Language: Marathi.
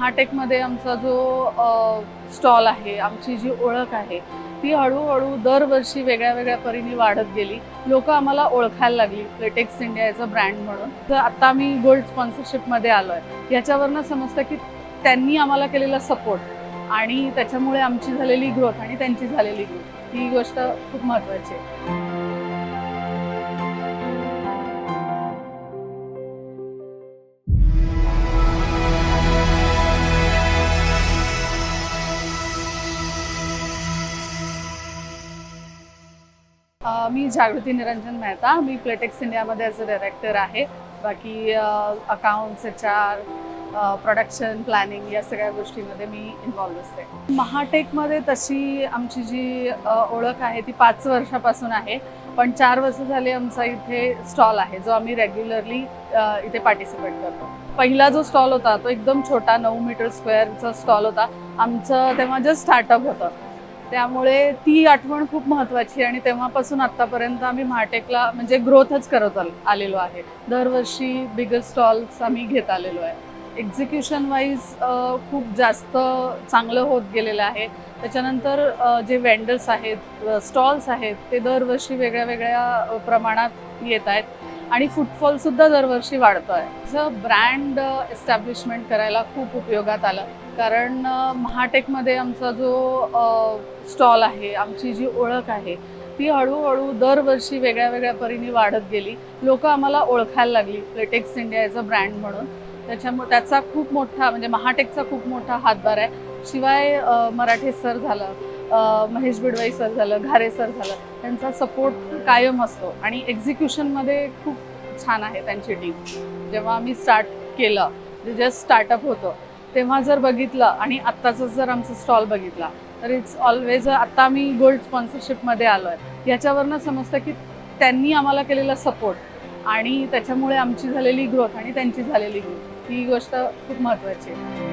महाटेकमध्ये आमचा जो स्टॉल आहे, आमची जी ओळख आहे ती हळूहळू दरवर्षी वेगळ्या वेगळ्या परीने वाढत गेली. लोकं आम्हाला ओळखायला लागली प्लेटेक्स इंडिया याचा ब्रँड म्हणून. तर आता आम्ही गोल्ड स्पॉन्सरशिपमध्ये आलो आहे. याच्यावरनं समजतं की त्यांनी आम्हाला केलेला सपोर्ट आणि त्याच्यामुळे आमची झालेली ग्रोथ आणि त्यांची झालेली ग्रोथ ही गोष्ट खूप महत्त्वाची आहे. मी जागृती निरंजन मेहता. मी प्लेटेक्स इंडियामध्ये ॲज अ डायरेक्टर आहे. बाकी अकाउंट्स, HR, प्रोडक्शन, प्लॅनिंग या सगळ्या गोष्टींमध्ये मी इन्व्हॉल्व असते. महाटेकमध्ये तशी आमची जी ओळख आहे ती 5 वर्षापासून आहे. पण 4 वर्ष झाले आमचा इथे स्टॉल आहे, जो आम्ही रेग्युलरली इथे पार्टिसिपेट करतो. पहिला जो स्टॉल होता तो एकदम छोटा 9 मीटर स्क्वेअरचा स्टॉल होता. आमचं तेव्हा जस्ट स्टार्टअप होतं. त्यामुळे ती आठवण खूप महत्त्वाची आणि तेव्हापासून आत्तापर्यंत आम्ही महाटेकला म्हणजे ग्रोथच करत आलेलो आहे. दरवर्षी बिगर स्टॉल्स आम्ही घेत आलेलो आहे. एक्झिक्युशन वाईज खूप जास्त चांगलं होत गेलेलं आहे. त्याच्यानंतर जे वेंडर्स आहेत, स्टॉल्स आहेत, ते दरवर्षी वेगळ्या वेगळ्या प्रमाणात येत आहेत आणि फुटफॉलसुद्धा दरवर्षी वाढतो आहे. असं ब्रँड एस्टॅब्लिशमेंट करायला खूप उपयोगात आलं. कारण महाटेकमध्ये आमचा जो स्टॉल आहे, आमची जी ओळख आहे ती हळूहळू दरवर्षी वेगळ्या वेगळ्या परीने वाढत गेली. लोकं आम्हाला ओळखायला लागली प्लेटेक्स इंडिया याचा ब्रँड म्हणून. त्याचा खूप मोठा म्हणजे महाटेकचा खूप मोठा हातभार आहे. शिवाय मराठे सर झालं, महेश बिडवाई सर झालं, घारे सर झालं, त्यांचा सपोर्ट कायम असतो आणि एक्झिक्युशनमध्ये खूप छान आहे त्यांची टीम. जेव्हा आम्ही स्टार्ट केलं, जस्ट स्टार्टअप होतं, तेव्हा जर बघितलं आणि आत्ताचा जर आमचा स्टॉल बघितला तर इट्स ऑलवेज आत्ता आम्ही गोल्ड स्पॉन्सरशिपमध्ये आलो आहे. याच्यावरनं समजतं की त्यांनी आम्हाला केलेला सपोर्ट आणि त्याच्यामुळे आमची झालेली ग्रोथ आणि त्यांची झालेली ग्रोथ ही गोष्ट खूप महत्त्वाची आहे.